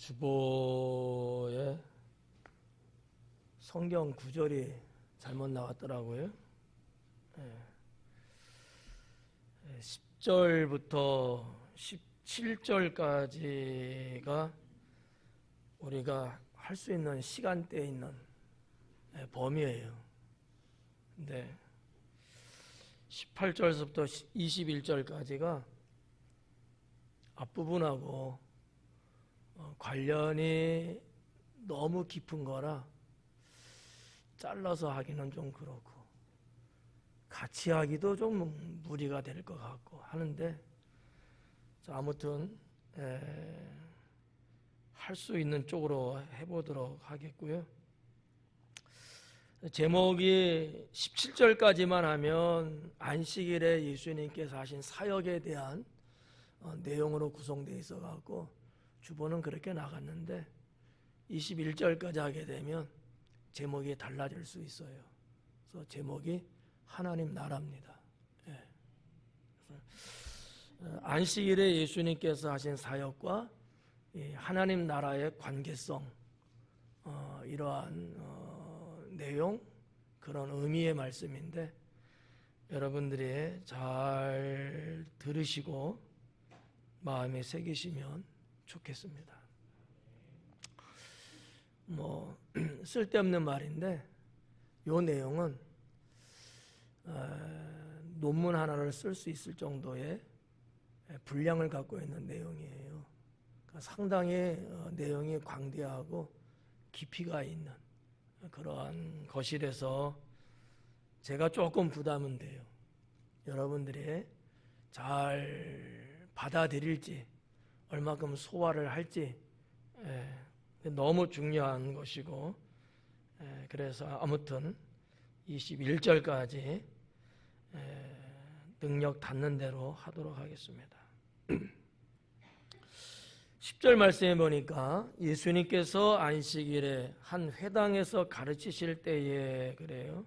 주보에 성경 구절이 잘못 나왔더라고요. 10절부터 17절까지가 우리가 할 수 있는 시간대에 있는 범위예요. 근데 18절부터 21절까지가 앞부분하고 관련이 너무 깊은 거라 잘라서 하기는 좀 그렇고 같이 하기도 좀 무리가 될 것 같고 하는데, 자, 아무튼 할 수 있는 쪽으로 해보도록 하겠고요. 제목이 17절까지만 하면 안식일에 예수님께서 하신 사역에 대한 내용으로 구성되어 있어 갖고 주보는 그렇게 나갔는데 21절까지 하게 되면 제목이 달라질 수 있어요. 그래서 제목이 하나님 나라입니다. 안식일에 예수님께서 하신 사역과 하나님 나라의 관계성, 이러한 내용, 그런 의미의 말씀인데 여러분들이 잘 들으시고 마음에 새기시면 좋겠습니다. 쓸데없는 말인데 이 내용은 논문 하나를 쓸 수 있을 정도의 분량을 갖고 있는 내용이에요. 그러니까 상당히 내용이 광대하고 깊이가 있는 그러한 것이라서 제가 조금 부담은 돼요. 여러분들이 잘 받아들일지, 얼마큼 소화를 할지 너무 중요한 것이고, 그래서 아무튼 21절까지 능력 닿는 대로 하도록 하겠습니다. 10절 말씀에 보니까 예수님께서 안식일에 한 회당에서 가르치실 때에 그래요.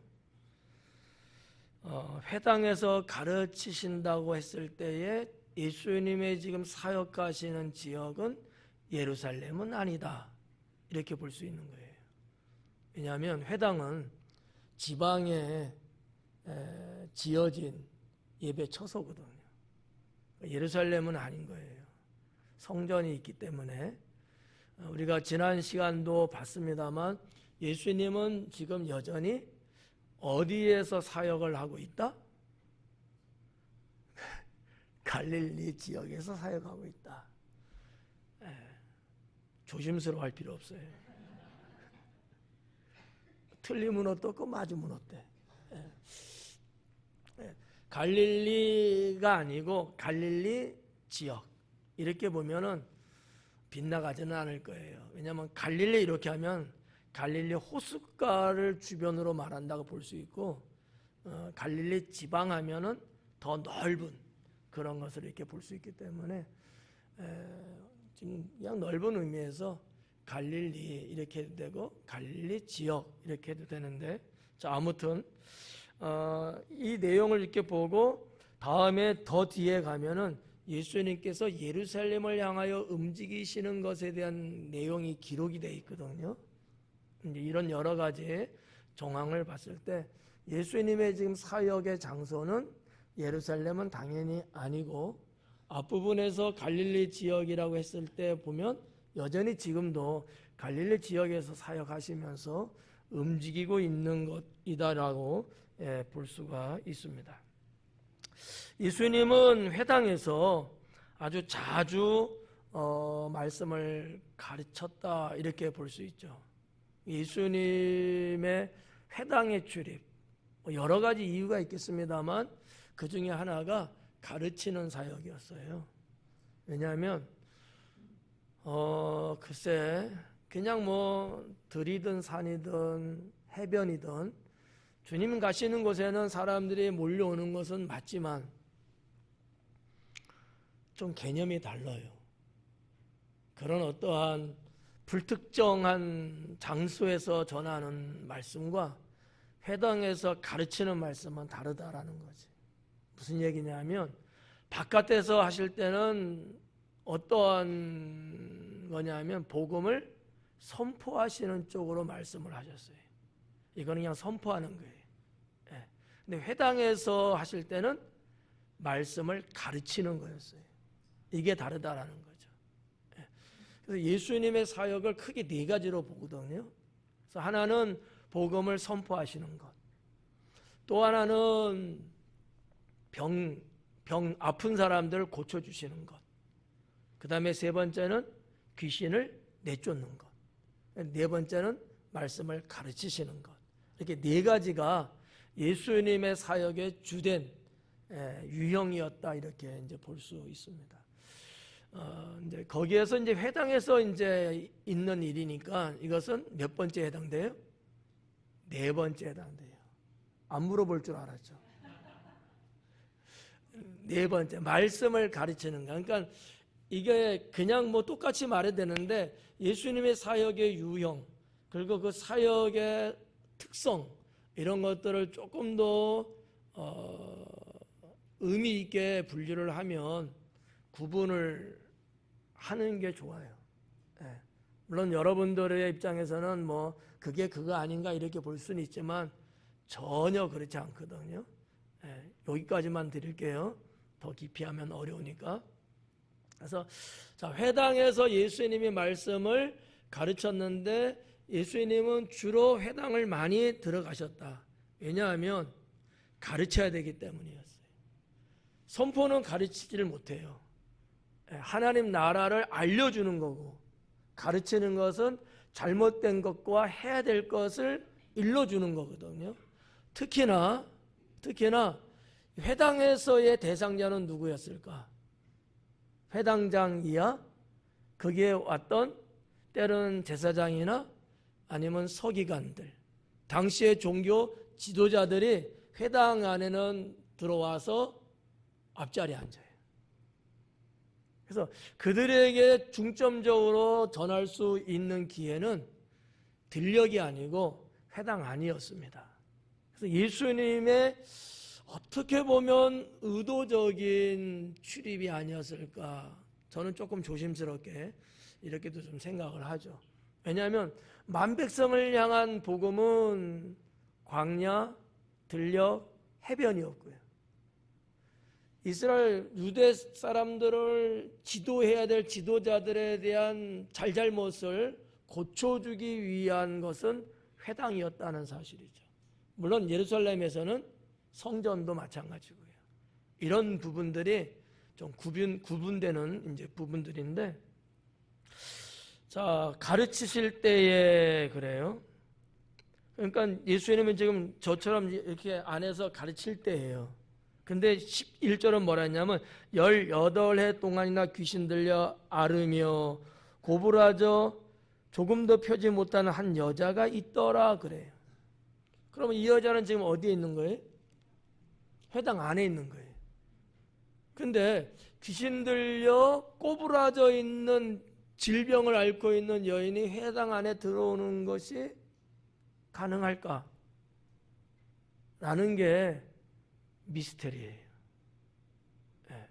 회당에서 가르치신다고 했을 때에 예수님의 지금 사역하시는 지역은 예루살렘은 아니다, 이렇게 볼 수 있는 거예요. 왜냐하면 회당은 지방에 지어진 예배 처소거든요. 예루살렘은 아닌 거예요. 성전이 있기 때문에. 우리가 지난 시간도 봤습니다만 예수님은 지금 여전히 어디에서 사역을 하고 있다? 갈릴리 지역에서 사역하고 있다. 조심스러워 할 필요 없어요. 틀리면 어떻고 맞으면 어때? 갈릴리가 아니고 갈릴리 지역, 이렇게 보면은 빗나가지는 않을 거예요. 왜냐하면 갈릴리 이렇게 하면 갈릴리 호숫가를 주변으로 말한다고 볼 수 있고, 갈릴리 지방 하면은 더 넓은 그런 것을 이렇게 볼 수 있기 때문에 지금 그냥 넓은 의미에서 갈릴리 이렇게 해도 되고 갈릴리 지역 이렇게 해도 되는데, 자, 아무튼 이 내용을 이렇게 보고 다음에 더 뒤에 가면은 예수님께서 예루살렘을 향하여 움직이시는 것에 대한 내용이 기록이 되어 있거든요. 이런 여러 가지 정황을 봤을 때 예수님의 지금 사역의 장소는 예루살렘은 당연히 아니고, 앞부분에서 갈릴리 지역이라고 했을 때 보면 여전히 지금도 갈릴리 지역에서 사역하시면서 움직이고 있는 것이다라고 볼 수가 있습니다. 예수님은 회당에서 아주 자주 말씀을 가르쳤다, 이렇게 볼 수 있죠. 예수님의 회당의 출입, 여러 가지 이유가 있겠습니다만 그 중에 하나가 가르치는 사역이었어요. 왜냐하면 글쎄 그냥 들이든 산이든 해변이든 주님 가시는 곳에는 사람들이 몰려오는 것은 맞지만 좀 개념이 달라요. 그런 어떠한 불특정한 장소에서 전하는 말씀과 회당에서 가르치는 말씀은 다르다라는 거지. 무슨 얘기냐면 바깥에서 하실 때는 어떠한 거냐면 복음을 선포하시는 쪽으로 말씀을 하셨어요. 이거는 그냥 선포하는 거예요. 예. 근데 회당에서 하실 때는 말씀을 가르치는 거였어요. 이게 다르다라는 거죠. 예. 그래서 예수님의 사역을 크게 네 가지로 보거든요. 그래서 하나는 복음을 선포하시는 것, 또 하나는 병 아픈 사람들을 고쳐주시는 것, 그 다음에 세 번째는 귀신을 내쫓는 것, 네 번째는 말씀을 가르치시는 것. 이렇게 네 가지가 예수님의 사역의 주된 유형이었다, 이렇게 이제 볼 수 있습니다. 이제 거기에서 이제 회당에서 이제 있는 일이니까 이것은 몇 번째 해당돼요? 네 번째 해당돼요. 안 물어볼 줄 알았죠. 네 번째, 말씀을 가르치는 거. 그러니까 이게 그냥 뭐 똑같이 말해야 되는데 예수님의 사역의 유형, 그리고 그 사역의 특성, 이런 것들을 조금 더 의미 있게 분류를 하면 구분을 하는 게 좋아요. 예. 물론 여러분들의 입장에서는 뭐 그게 그거 아닌가 이렇게 볼 수는 있지만 전혀 그렇지 않거든요. 예. 여기까지만 드릴게요. 더 깊이 하면 어려우니까. 그래서 자, 회당에서 예수님이 말씀을 가르쳤는데 예수님은 주로 회당을 많이 들어가셨다. 왜냐하면 가르쳐야 되기 때문이었어요. 선포는 가르치지를 못해요. 하나님 나라를 알려주는 거고, 가르치는 것은 잘못된 것과 해야 될 것을 일러주는 거거든요. 특히나 회당에서의 대상자는 누구였을까? 회당장이야 거기에 왔던 때로는 제사장이나 아니면 서기관들, 당시의 종교 지도자들이 회당 안에는 들어와서 앞자리에 앉아요. 그래서 그들에게 중점적으로 전할 수 있는 기회는 들녘이 아니고 회당 안이었습니다. 그래서 예수님의 어떻게 보면 의도적인 출입이 아니었을까, 저는 조금 조심스럽게 이렇게도 좀 생각을 하죠. 왜냐하면 만백성을 향한 복음은 광야, 들녘, 해변이었고요. 이스라엘 유대 사람들을 지도해야 될 지도자들에 대한 잘잘못을 고쳐주기 위한 것은 회당이었다는 사실이죠. 물론 예루살렘에서는 성전도 마찬가지고요. 이런 부분들이 좀 구분되는 이제 부분들인데, 자, 가르치실 때에 그래요. 그러니까 예수님은 지금 저처럼 이렇게 안에서 가르칠 때예요. 근데 11절은 뭐라 했냐면 18해 동안이나 귀신 들려 앓으며 고부라져 조금도 펴지 못하는 한 여자가 있더라 그래요. 그러면 이 여자는 지금 어디에 있는 거예요? 회당 안에 있는 거예요. 근데 귀신 들려 꼬부라져 있는 질병을 앓고 있는 여인이 회당 안에 들어오는 것이 가능할까? 라는 게 미스터리예요. 네.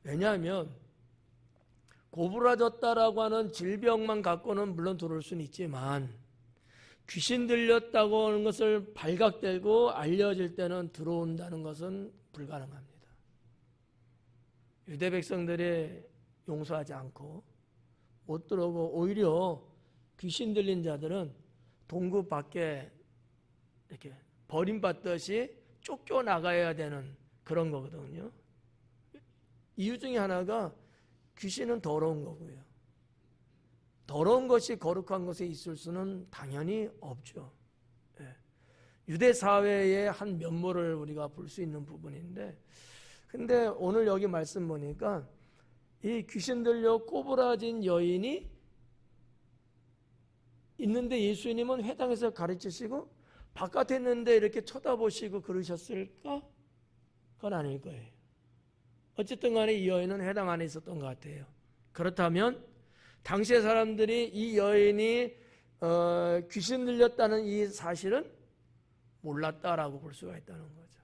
왜냐하면 고부라졌다라고 하는 질병만 갖고는 물론 들어올 수는 있지만 귀신 들렸다고 하는 것을 발각되고 알려질 때는 들어온다는 것은 불가능합니다. 유대 백성들이 용서하지 않고 못 들어오고 오히려 귀신 들린 자들은 동굴 밖에 이렇게 버림받듯이 쫓겨나가야 되는 그런 거거든요. 이유 중에 하나가 귀신은 더러운 거고요. 더러운 것이 거룩한 것에 있을 수는 당연히 없죠. 유대 사회의 한 면모를 우리가 볼 수 있는 부분인데, 근데 오늘 여기 말씀 보니까 이 귀신 들려 꼬부라진 여인이 있는데 예수님은 회당에서 가르치시고 바깥에 있는데 이렇게 쳐다보시고 그러셨을까? 그건 아닐 거예요. 어쨌든 간에 이 여인은 회당 안에 있었던 것 같아요. 그렇다면 당시의 사람들이 이 여인이 귀신 들렸다는 이 사실은 몰랐다라고 볼 수가 있다는 거죠.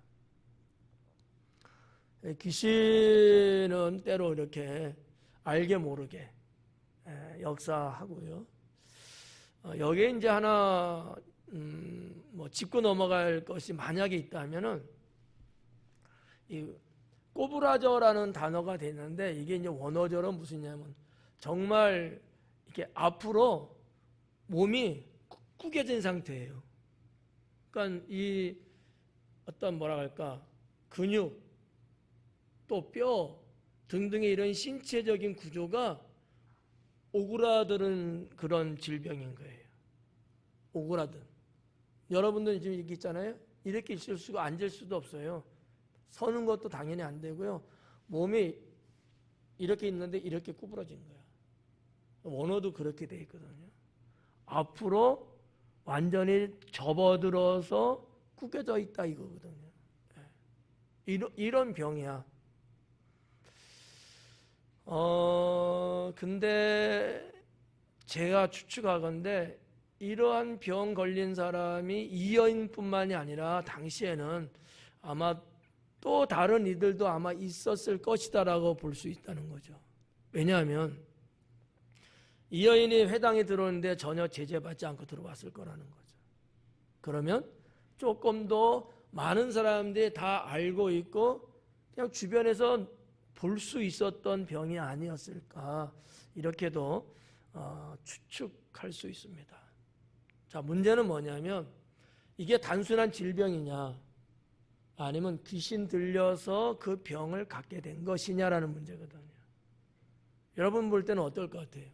귀신은 때로 이렇게 알게 모르게 역사하고요. 여기에 이제 하나 뭐 짚고 넘어갈 것이 만약에 있다면은 이 꼬부라져라는 단어가 되는데 이게 이제 원어적으로 무슨냐면 정말 이렇게 앞으로 몸이 구겨진 상태예요. 그러니까 이 어떤 뭐라 할까 근육 또 뼈 등등의 이런 신체적인 구조가 오그라드는 그런 질병인 거예요. 오그라든. 여러분들 지금 여기 있잖아요. 이렇게 있을 수가 앉을 수도 없어요. 서는 것도 당연히 안 되고요. 몸이 이렇게 있는데 이렇게 구부러진 거야. 원어도 그렇게 돼 있거든요. 앞으로 완전히 접어들어서 구겨져 있다 이거거든요. 이런 병이야. 근데 제가 추측하건대 이러한 병 걸린 사람이 이 여인뿐만이 아니라 당시에는 아마 또 다른 이들도 아마 있었을 것이다라고 볼 수 있다는 거죠. 왜냐하면 이 여인이 회당에 들어오는데 전혀 제재받지 않고 들어왔을 거라는 거죠. 그러면 조금 더 많은 사람들이 다 알고 있고 그냥 주변에서 볼 수 있었던 병이 아니었을까 이렇게도 추측할 수 있습니다. 자, 문제는 뭐냐면 이게 단순한 질병이냐 아니면 귀신 들려서 그 병을 갖게 된 것이냐라는 문제거든요. 여러분 볼 때는 어떨 것 같아요?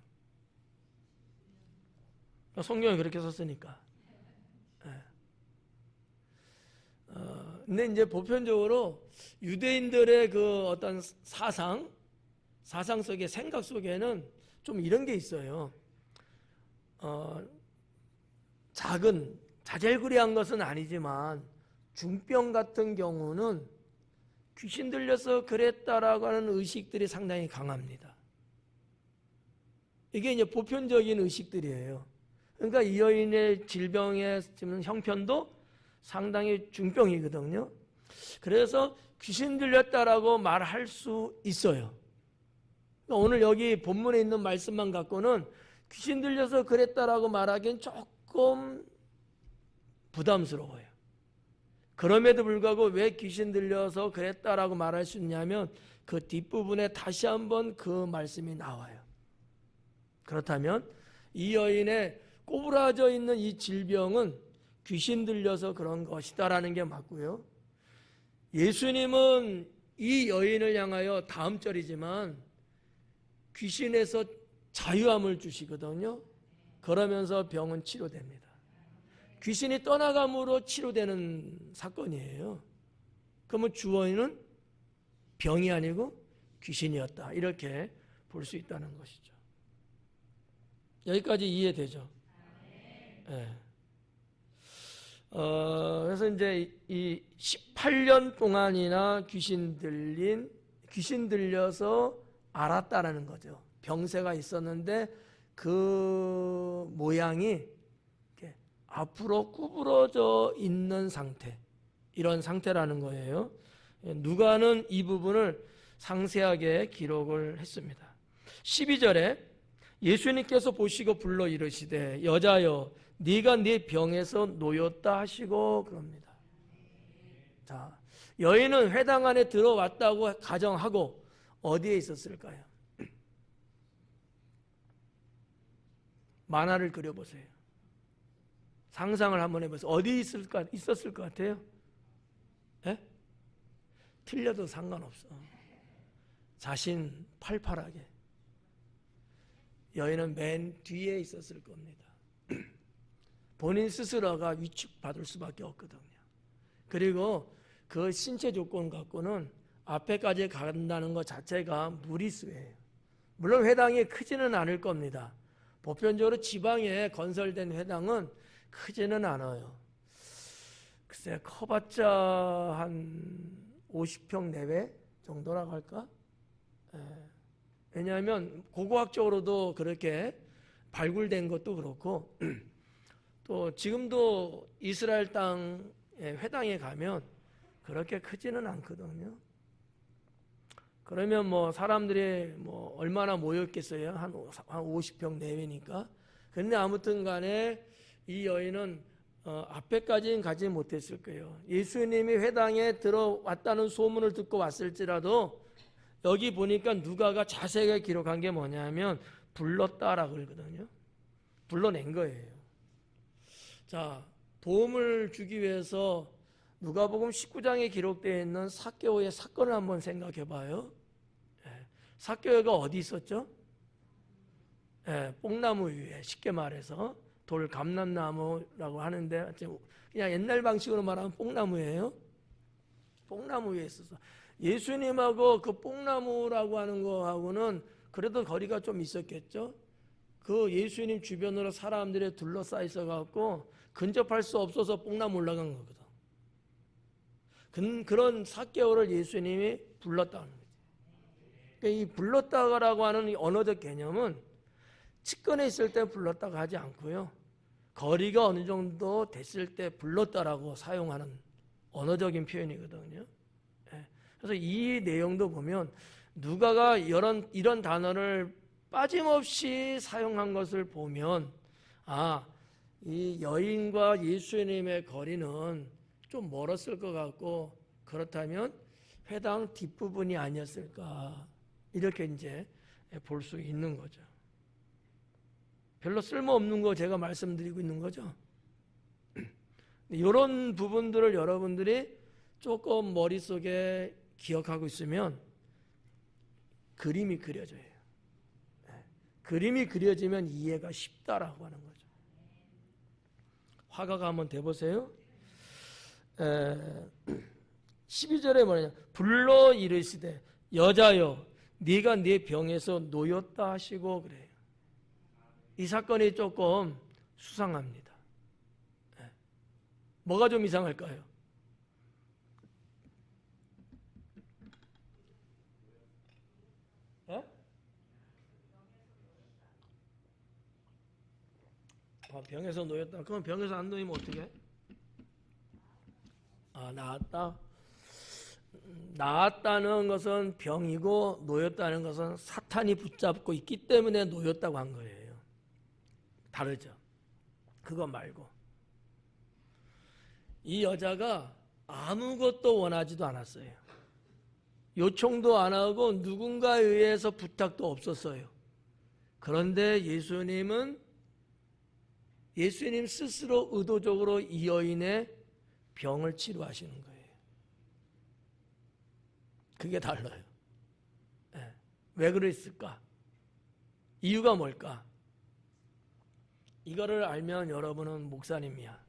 성경에 그렇게 썼으니까. 근데 이제 보편적으로 유대인들의 그 어떤 사상 속에 생각 속에는 좀 이런 게 있어요. 작은 자질구레한 것은 아니지만 중병 같은 경우는 귀신 들려서 그랬다라고 하는 의식들이 상당히 강합니다. 이게 이제 보편적인 의식들이에요. 그러니까 이 여인의 질병의 형편도 상당히 중병이거든요. 그래서 귀신 들렸다라고 말할 수 있어요. 오늘 여기 본문에 있는 말씀만 갖고는 귀신 들려서 그랬다라고 말하기엔 조금 부담스러워요. 그럼에도 불구하고 왜 귀신 들려서 그랬다라고 말할 수 있냐면 그 뒷부분에 다시 한번 그 말씀이 나와요. 그렇다면 이 여인의 꼬부라져 있는 이 질병은 귀신 들려서 그런 것이다라는 게 맞고요. 예수님은 이 여인을 향하여 다음 절이지만 귀신에서 자유함을 주시거든요. 그러면서 병은 치료됩니다. 귀신이 떠나감으로 치료되는 사건이에요. 그러면 주어인은 병이 아니고 귀신이었다. 이렇게 볼 수 있다는 것이죠. 여기까지 이해되죠? 네. 그래서 이제 이 18년 동안이나 귀신 들려서 알았다라는 거죠. 병세가 있었는데 그 모양이 이렇게 앞으로 구부러져 있는 상태, 이런 상태라는 거예요. 누가는 이 부분을 상세하게 기록을 했습니다. 12절에 예수님께서 보시고 불러 이르시되 여자여 네가 네 병에서 놓였다 하시고 그럽니다. 자, 여인은 회당 안에 들어왔다고 가정하고 어디에 있었을까요? 만화를 그려보세요. 상상을 한번 해보세요. 어디 있었을 것 같아요? 에? 틀려도 상관없어. 자신 팔팔하게. 여인은 맨 뒤에 있었을 겁니다. 본인 스스로가 위축받을 수밖에 없거든요. 그리고 그 신체 조건 갖고는 앞에까지 간다는 것 자체가 무리수예요. 물론 회당이 크지는 않을 겁니다. 보편적으로 지방에 건설된 회당은 크지는 않아요. 글쎄 커봤자 한 50평 내외 정도라고 할까? 왜냐하면 고고학적으로도 그렇게 발굴된 것도 그렇고 또 지금도 이스라엘 땅의 회당에 가면 그렇게 크지는 않거든요. 그러면 뭐 사람들이 뭐 얼마나 모였겠어요? 한 50평 내외니까. 근데 아무튼 간에 이 여인은 앞에까지는 가지 못했을 거예요. 예수님이 회당에 들어왔다는 소문을 듣고 왔을지라도 여기 보니까 누가가 자세하게 기록한 게 뭐냐면 불렀다라고 그러거든요. 불러낸 거예요. 자, 도움을 주기 위해서 누가복음 19장에 기록되어 있는 삭개오의 사건을 한번 생각해 봐요. 삭개오가 어디 있었죠? 뽕나무 위에, 쉽게 말해서 돌 감람나무라고 하는데 그냥 옛날 방식으로 말하면 뽕나무예요. 뽕나무 위에 있어서 예수님하고 그 뽕나무라고 하는 거하고는 그래도 거리가 좀 있었겠죠. 그 예수님 주변으로 사람들이 둘러싸여 있어갖고 근접할 수 없어서 뽕나무 올라간 거거든. 그런 삭개오를 예수님이 불렀다는 거죠. 그러니까 이 불렀다라고 하는 이 언어적 개념은 측근에 있을 때 불렀다고 하지 않고요. 거리가 어느 정도 됐을 때 불렀다라고 사용하는 언어적인 표현이거든요. 그래서 이 내용도 보면 누가가 이런 단어를 빠짐없이 사용한 것을 보면 이 여인과 예수님의 거리는 좀 멀었을 것 같고 그렇다면 회당 뒷부분이 아니었을까 이렇게 이제 볼 수 있는 거죠. 별로 쓸모없는 거 제가 말씀드리고 있는 거죠. 이런 부분들을 여러분들이 조금 머릿속에 기억하고 있으면 그림이 그려져요. 그림이 그려지면 이해가 쉽다라고 하는 거죠. 화가가 한번 대보세요. 12절에 뭐냐? 불러 이르시되 여자여 네가 네 병에서 놓였다 하시고 그래요. 이 사건이 조금 수상합니다. 뭐가 좀 이상할까요? 병에서 놓였다. 그럼 병에서 안 놓이면 어떻게 해? 나았다. 나았다는 것은 병이고 놓였다는 것은 사탄이 붙잡고 있기 때문에 놓였다고 한 거예요. 다르죠. 그거 말고 이 여자가 아무것도 원하지도 않았어요. 요청도 안 하고 누군가에 의해서 부탁도 없었어요. 그런데 예수님 스스로 의도적으로 이 여인의 병을 치료하시는 거예요. 그게 달라요. 왜 그랬을까? 이유가 뭘까? 이거를 알면 여러분은 목사님이야.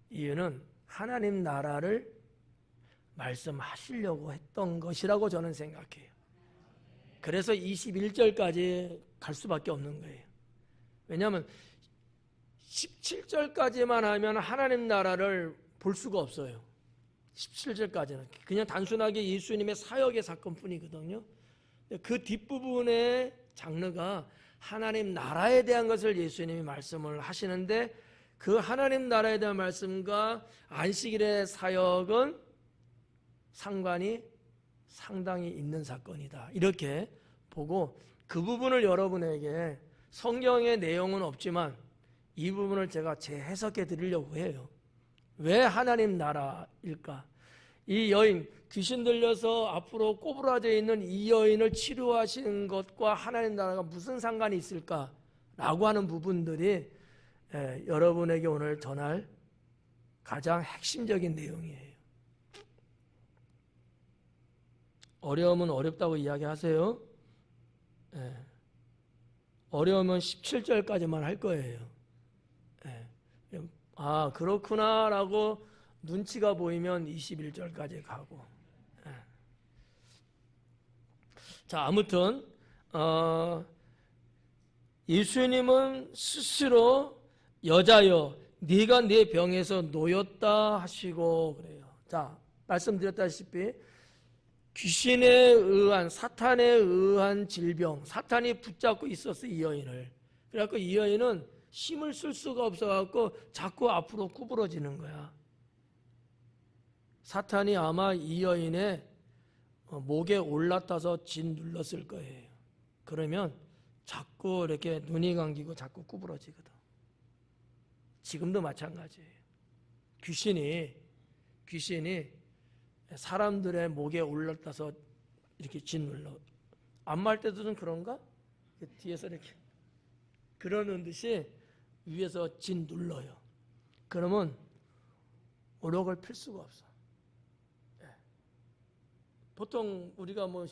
이유는 하나님 나라를 말씀하시려고 했던 것이라고 저는 생각해요. 그래서 21절까지 갈 수밖에 없는 거예요. 왜냐하면 17절까지만 하면 하나님 나라를 볼 수가 없어요. 17절까지는 그냥 단순하게 예수님의 사역의 사건뿐이거든요. 그 뒷부분의 장르가 하나님 나라에 대한 것을 예수님이 말씀을 하시는데 그 하나님 나라에 대한 말씀과 안식일의 사역은 상관이 상당히 있는 사건이다. 이렇게 보고 그 부분을 여러분에게 성경의 내용은 없지만 이 부분을 제가 재해석해 드리려고 해요. 왜 하나님 나라일까? 이 여인, 귀신 들려서 앞으로 꼬부라져 있는 이 여인을 치료하시는 것과 하나님 나라가 무슨 상관이 있을까라고 하는 부분들이 여러분에게 오늘 전할 가장 핵심적인 내용이에요. 어려우면 어렵다고 이야기하세요. 어려우면 17절까지만 할 거예요. 그렇구나 라고 눈치가 보이면 21절까지 가고. 자, 아무튼 예수님은 스스로 여자여 네가 네 병에서 놓였다 하시고 그래요. 자, 말씀드렸다시피 귀신에 의한 사탄에 의한 질병, 사탄이 붙잡고 있었어 이 여인을. 그래갖고 이 여인은 힘을 쓸 수가 없어갖고 자꾸 앞으로 구부러지는 거야. 사탄이 아마 이 여인의 목에 올라타서 진 눌렀을 거예요. 그러면 자꾸 이렇게 눈이 감기고 자꾸 구부러지거든. 지금도 마찬가지예요. 귀신이 사람들의 목에 올라타서 이렇게 진 눌러. 안마할 때도 좀 그런가? 뒤에서 이렇게 그러는 듯이 위에서 진 눌러요. 그러면 오력을 필 수가 없어. 보통 우리가 뭐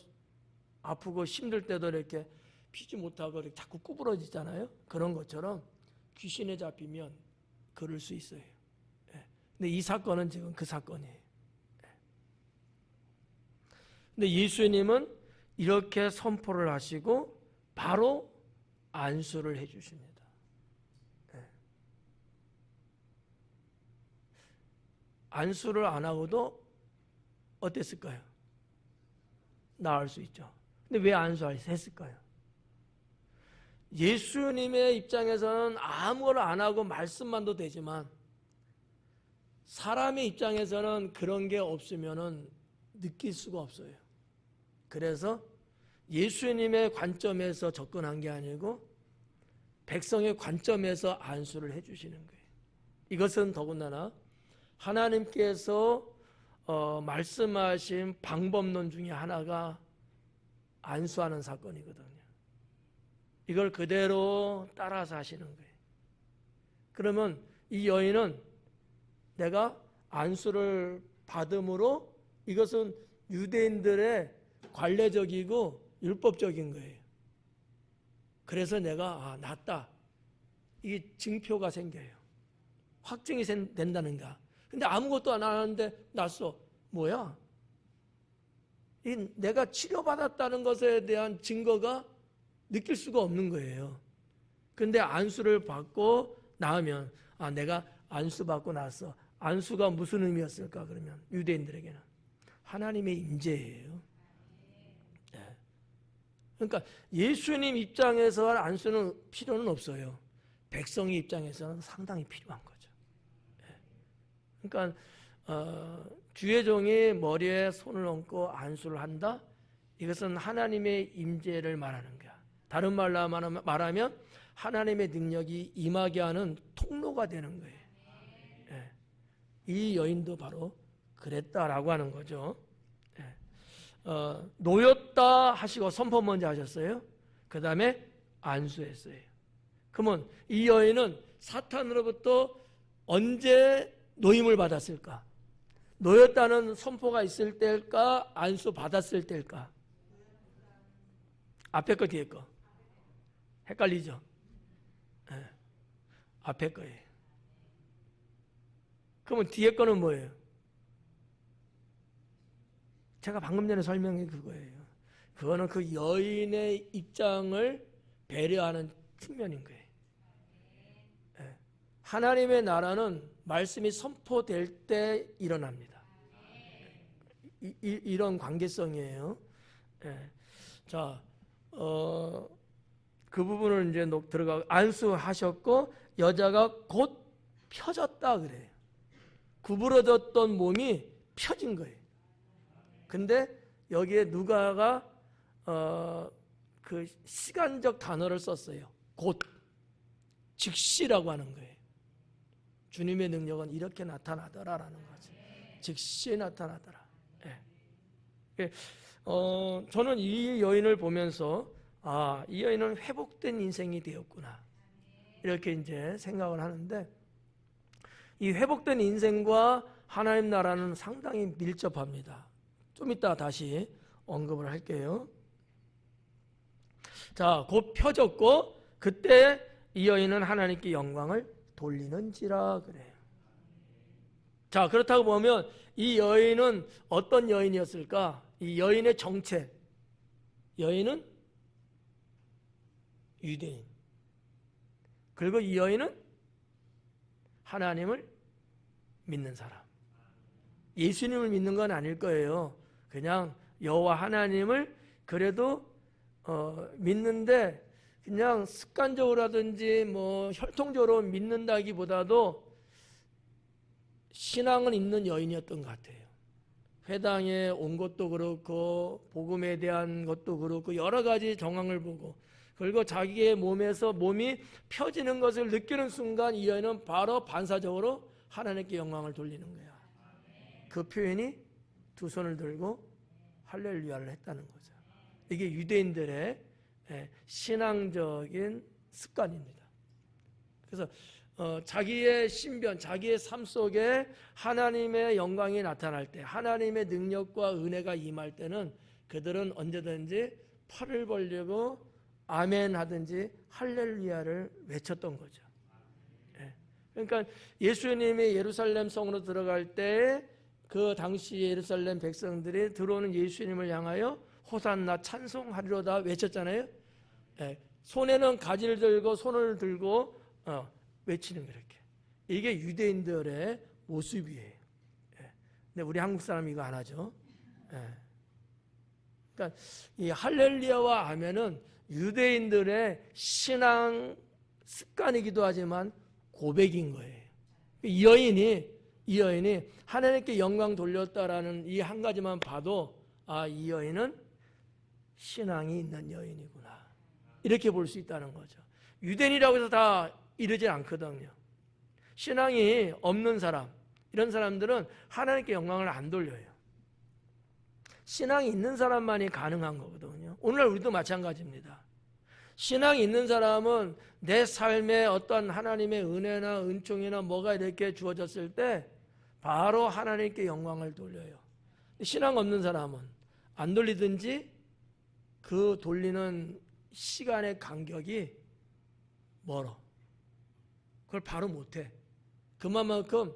아프고 힘들 때도 이렇게 피지 못하고 이렇게 자꾸 구부러지잖아요. 그런 것처럼 귀신에 잡히면 그럴 수 있어요. 근데 이 사건은 지금 그 사건이에요. 근데 예수님은 이렇게 선포를 하시고 바로 안수를 해 주십니다. 안수를 안 하고도 어땠을까요? 나을 수 있죠. 근데 왜 안수했을까요? 예수님의 입장에서는 아무거나 안 하고 말씀만도 되지만 사람의 입장에서는 그런 게 없으면은 느낄 수가 없어요. 그래서 예수님의 관점에서 접근한 게 아니고 백성의 관점에서 안수를 해주시는 거예요. 이것은 더군다나 하나님께서 말씀하신 방법론 중에 하나가 안수하는 사건이거든요. 이걸 그대로 따라서 하시는 거예요. 그러면 이 여인은 내가 안수를 받음으로 이것은 유대인들의 관례적이고 율법적인 거예요. 그래서 내가 낫다. 이게 증표가 생겨요. 확증이 된다는가. 근데 아무것도 안 하는데 낫어. 뭐야? 내가 치료받았다는 것에 대한 증거가 느낄 수가 없는 거예요. 근데 안수를 받고 나으면 내가 안수 받고 나서 안수가 무슨 의미였을까? 그러면 유대인들에게는 하나님의 임재예요. 그러니까 예수님 입장에서 안수는 필요는 없어요. 백성의 입장에서는 상당히 필요한 거죠. 그러니까 주의 종이 머리에 손을 얹고 안수를 한다. 이것은 하나님의 임재를 말하는 거야. 다른 말로 말하면 하나님의 능력이 임하게 하는 통로가 되는 거예요. 이 여인도 바로 그랬다라고 하는 거죠. 놓였다 하시고 선포 먼저 하셨어요. 그 다음에 안수했어요. 그러면 이 여인은 사탄으로부터 언제 노임을 받았을까? 놓였다는 선포가 있을 때일까? 안수 받았을 때일까? 앞에 거 뒤에 거 헷갈리죠? 앞에 거예요. 그러면 뒤에 거는 뭐예요? 제가 방금 전에 설명한 그거예요. 그거는 그 여인의 입장을 배려하는 측면인 거예요. 하나님의 나라는 말씀이 선포될 때 일어납니다. 이런 관계성이에요. 자, 그 부분을 이제 들어가 안수하셨고 여자가 곧 펴졌다 그래요. 구부러졌던 몸이 펴진 거예요. 근데 여기에 누가가 그 시간적 단어를 썼어요. 곧 즉시라고 하는 거예요. 주님의 능력은 이렇게 나타나더라라는 거죠. 즉시 나타나더라. 저는 이 여인을 보면서 이 여인은 회복된 인생이 되었구나 이렇게 이제 생각을 하는데 이 회복된 인생과 하나님 나라는 상당히 밀접합니다. 좀 이따 다시 언급을 할게요. 자, 곧 펴졌고 그때 이 여인은 하나님께 영광을 돌리는지라 그래요. 자, 그렇다고 보면 이 여인은 어떤 여인이었을까? 이 여인의 정체. 여인은 유대인. 그리고 이 여인은 하나님을 믿는 사람. 예수님을 믿는 건 아닐 거예요. 그냥 여호와 하나님을 그래도 믿는데 그냥 습관적으로라든지 뭐 혈통적으로 믿는다기보다도 신앙을 있는 여인이었던 것 같아요. 회당에 온 것도 그렇고 복음에 대한 것도 그렇고 여러 가지 정황을 보고, 그리고 자기의 몸에서 몸이 펴지는 것을 느끼는 순간 이 여인은 바로 반사적으로 하나님께 영광을 돌리는 거야. 그 표현이 두 손을 들고 할렐루야를 했다는 거죠. 이게 유대인들의 신앙적인 습관입니다. 그래서 자기의 신변, 자기의 삶 속에 하나님의 영광이 나타날 때, 하나님의 능력과 은혜가 임할 때는 그들은 언제든지 팔을 벌리고 아멘 하든지 할렐루야를 외쳤던 거죠. 그러니까 예수님이 예루살렘 성으로 들어갈 때 그 당시 예루살렘 백성들이 들어오는 예수님을 향하여 호산나 찬송하리로다 외쳤잖아요. 손에는 가지를 들고 손을 들고 외치는 그렇게. 이게 유대인들의 모습이에요. 근데 우리 한국 사람 이거 안 하죠. 그러니까 이 할렐루야와 아멘은 유대인들의 신앙 습관이기도 하지만 고백인 거예요. 이 여인이 하나님께 영광 돌렸다라는 이 한 가지만 봐도 이 여인은 신앙이 있는 여인이구나, 이렇게 볼 수 있다는 거죠. 유대인이라고 해서 다 이러지 않거든요. 신앙이 없는 사람, 이런 사람들은 하나님께 영광을 안 돌려요. 신앙이 있는 사람만이 가능한 거거든요. 오늘날 우리도 마찬가지입니다. 신앙이 있는 사람은 내 삶에 어떤 하나님의 은혜나 은총이나 뭐가 이렇게 주어졌을 때 바로 하나님께 영광을 돌려요. 신앙 없는 사람은 안 돌리든지 그 돌리는 시간의 간격이 멀어. 그걸 바로 못해. 그만큼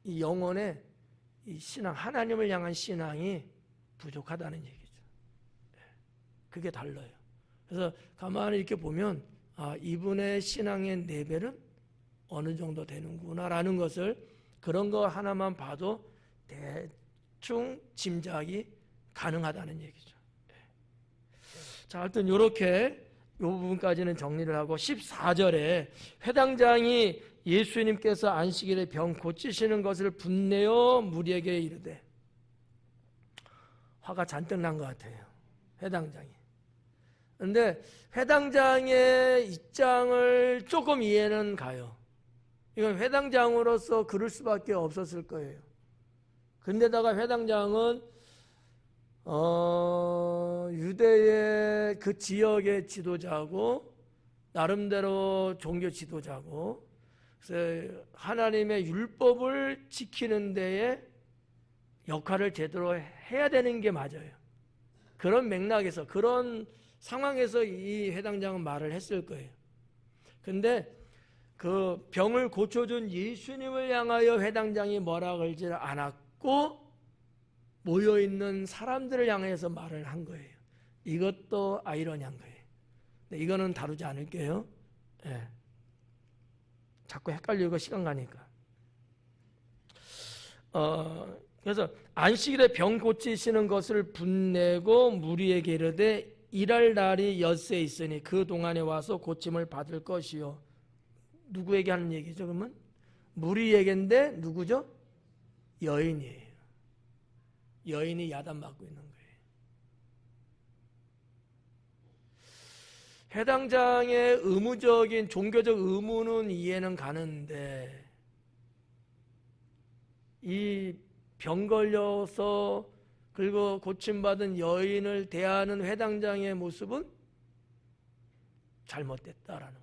이 영혼의 이 신앙, 하나님을 향한 신앙이 부족하다는 얘기죠. 그게 달라요. 그래서 가만히 이렇게 보면 이분의 신앙의 레벨은 어느 정도 되는구나라는 것을, 그런 거 하나만 봐도 대충 짐작이 가능하다는 얘기죠. 자, 하여튼 이렇게 이 부분까지는 정리를 하고 14절에 회당장이 예수님께서 안식일에 병 고치시는 것을 분내어 무리에게 이르되, 화가 잔뜩 난 것 같아요, 회당장이. 그런데 회당장의 입장을 조금 이해는 가요. 이건 회당장으로서 그럴 수밖에 없었을 거예요. 근데다가 회당장은 유대의 그 지역의 지도자고 나름대로 종교 지도자고, 그래서 하나님의 율법을 지키는 데에 역할을 제대로 해야 되는 게 맞아요. 그런 맥락에서, 그런 상황에서 이 회당장은 말을 했을 거예요. 근데 그 병을 고쳐준 예수님을 향하여 회당장이 뭐라 그러지 않았고 모여있는 사람들을 향해서 말을 한 거예요. 이것도 아이러니한 거예요. 근데 이거는 다루지 않을게요. 자꾸 헷갈리고 시간 가니까. 그래서 안식일에 병 고치시는 것을 분내고 무리에게 이르되 일할 날이 엿새 있으니 그 동안에 와서 고침을 받을 것이요. 누구에게 하는 얘기죠? 그러면 무리에게인데 누구죠? 여인이에요. 여인이 야단맞고 있는 거예요. 해당장의 의무적인 종교적 의무는 이해는 가는데 이 병 걸려서 그리고 고침받은 여인을 대하는 회당장의 모습은 잘못됐다라는 거죠.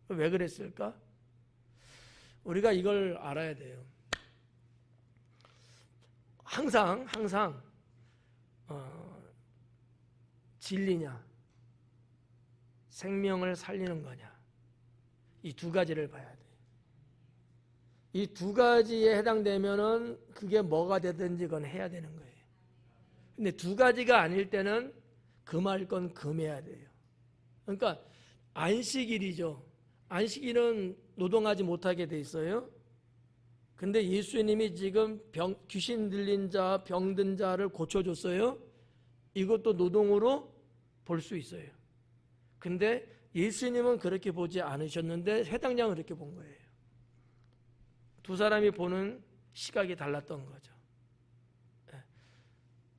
왜 그랬을까? 우리가 이걸 알아야 돼요. 항상 진리냐 생명을 살리는 거냐, 이 두 가지를 봐야 돼. 이 두 가지에 해당되면은 그게 뭐가 되든지 그건 해야 되는 거예요. 근데 두 가지가 아닐 때는 금할 건 금해야 돼요. 그러니까 안식일이죠. 안식일은 노동하지 못하게 돼 있어요. 근데 예수님이 지금 귀신 들린 자, 병든 자를 고쳐줬어요. 이것도 노동으로 볼 수 있어요. 근데 예수님은 그렇게 보지 않으셨는데 회당장은 그렇게 본 거예요. 두 사람이 보는 시각이 달랐던 거죠.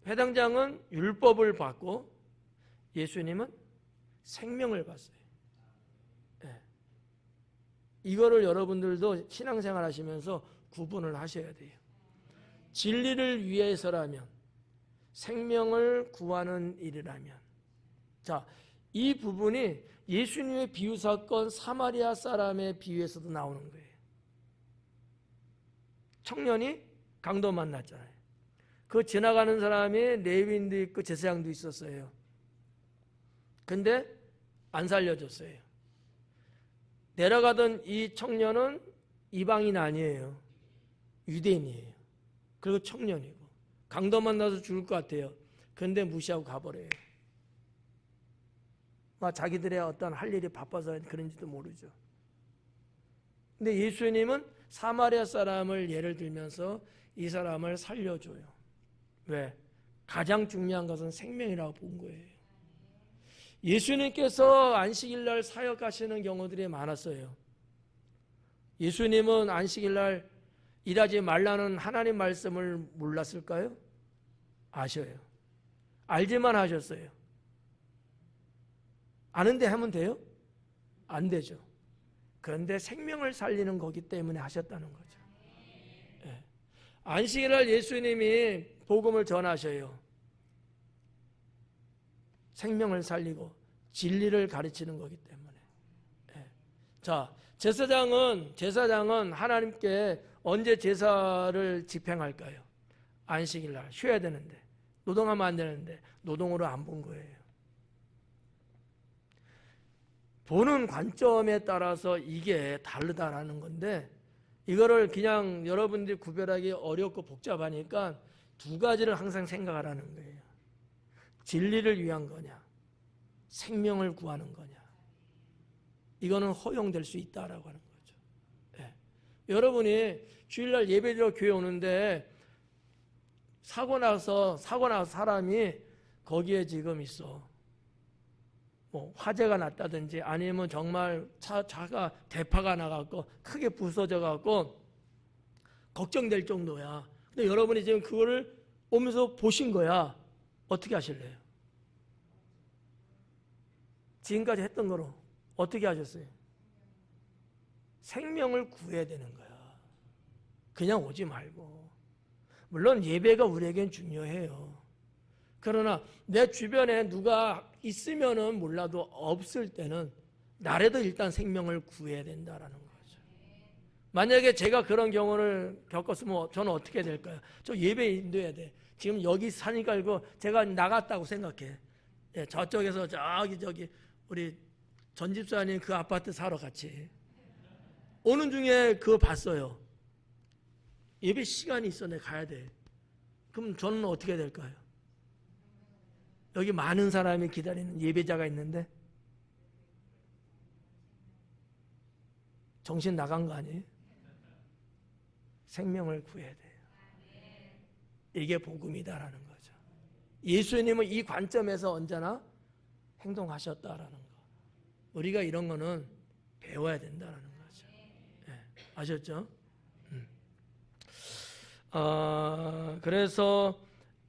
회당장은 율법을 받고 예수님은 생명을 받어요. 네. 이거를 여러분들도 신앙생활 하시면서 구분을 하셔야 돼요. 진리를 위해서라면, 생명을 구하는 일이라면. 자, 이 부분이 예수님의 비유 사건 사마리아 사람의 비유에서도 나오는 거예요. 청년이 강도 만났잖아요. 그 지나가는 사람이 레위인도 있고 제사장도 있었어요. 근데 안 살려줬어요. 내려가던 이 청년은 이방인 아니에요. 유대인이에요. 그리고 청년이고 강도 만나서 죽을 것 같아요. 근데 무시하고 가버려요. 자기들의 어떤 할 일이 바빠서 그런지도 모르죠. 근데 예수님은 사마리아 사람을 예를 들면서 이 사람을 살려줘요. 왜? 가장 중요한 것은 생명이라고 본 거예요. 예수님께서 안식일날 사역하시는 경우들이 많았어요. 예수님은 안식일날 일하지 말라는 하나님 말씀을 몰랐을까요? 아셔요. 알지만 하셨어요. 아는데 하면 돼요? 안 되죠. 그런데 생명을 살리는 거기 때문에 하셨다는 거죠. 네. 안식일날 예수님이 복음을 전하셔요. 생명을 살리고 진리를 가르치는 거기 때문에. 네. 자, 제사장은 하나님께 언제 제사를 집행할까요? 안식일날 쉬어야 되는데, 노동하면 안 되는데 노동으로 안 본 거예요. 보는 관점에 따라서 이게 다르다라는 건데, 이거를 그냥 여러분들이 구별하기 어렵고 복잡하니까 두 가지를 항상 생각하라는 거예요. 진리를 위한 거냐, 생명을 구하는 거냐. 이거는 허용될 수 있다라고 하는 거죠. 네. 여러분이 주일날 예배드려 교회 오는데 사고 나서 사람이 거기에 지금 있어. 뭐 화재가 났다든지 아니면 정말 차가 대파가 나갖고 크게 부서져갖고 걱정될 정도야. 근데 여러분이 지금 그거를 오면서 보신 거야. 어떻게 하실래요? 지금까지 했던 거로 어떻게 하셨어요? 생명을 구해야 되는 거야. 그냥 오지 말고. 물론 예배가 우리에겐 중요해요. 그러나 내 주변에 누가 있으면은 몰라도 없을 때는 나라도 일단 생명을 구해야 된다라는 거죠. 만약에 제가 그런 경우를 겪었으면 저는 어떻게 될까요? 저 예배 인도해야 돼. 지금 여기 사니까 이거 제가 나갔다고 생각해. 예, 저쪽에서 저기 우리 전 집사님 그 아파트 사러 같이 오는 중에 그거 봤어요. 예배 시간이 있어 내가 가야 돼. 그럼 저는 어떻게 될까요? 여기 많은 사람이 기다리는 예배자가 있는데 정신 나간 거 아니에요? 생명을 구해야 돼요. 이게 복음이다라는 거죠. 예수님은 이 관점에서 언제나 행동하셨다라는 거. 우리가 이런 거는 배워야 된다라는 거죠. 네, 아셨죠? 그래서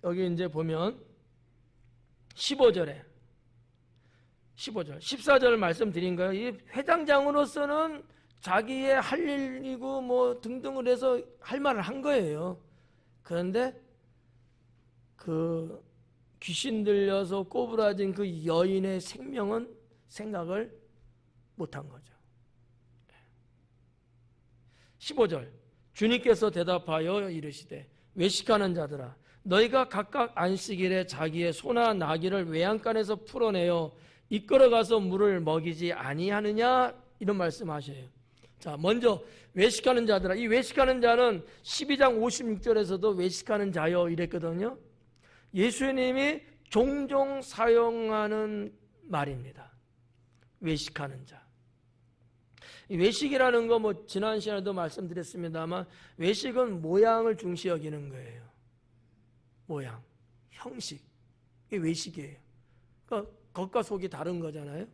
여기 이제 보면 15절, 14절 말씀드린 거예요. 이 회장장으로서는 자기의 할 일이고 뭐 등등을 해서 할 말을 한 거예요. 그런데 그 귀신 들려서 꼬부라진 그 여인의 생각을 못한 거죠. 15절 주님께서 대답하여 이르시되 외식하는 자들아 너희가 각각 안식일에 자기의 소나 나귀를 외양간에서 풀어내어 이끌어가서 물을 먹이지 아니하느냐 이런 말씀하셔요. 자, 먼저 외식하는 자들아, 이 외식하는 자는 12장 56절에서도 외식하는 자여 이랬거든요. 예수님이 종종 사용하는 말입니다. 외식하는 자. 외식이라는 거 뭐 지난 시간에도 말씀드렸습니다만 외식은 모양을 중시 여기는 거예요. 모양, 형식. 이게 외식이에요. 그러니까 겉과 속이 다른 거잖아요.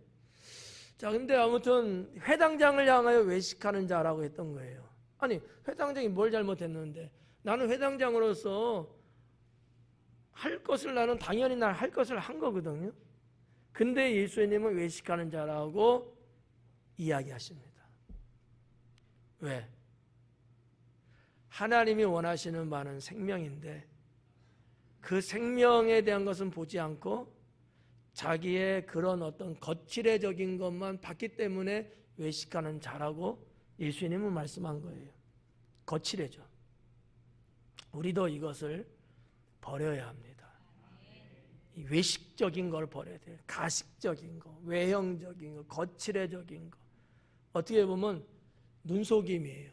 자, 근데 아무튼 회당장을 향하여 외식하는 자라고 했던 거예요. 아니, 회당장이 뭘 잘못했는데 나는 회당장으로서 할 것을 나는 당연히 난 할 것을 한 거거든요. 근데 예수님은 외식하는 자라고 이야기하십니다. 왜? 하나님이 원하시는 바는 생명인데 그 생명에 대한 것은 보지 않고 자기의 그런 어떤 거칠애적인 것만 봤기 때문에 외식하는 자라고 예수님은 말씀한 거예요. 거칠애죠. 우리도 이것을 버려야 합니다. 이 외식적인 걸 버려야 돼요. 가식적인 거, 외형적인 거, 거칠애적인 거. 어떻게 보면 눈속임이에요.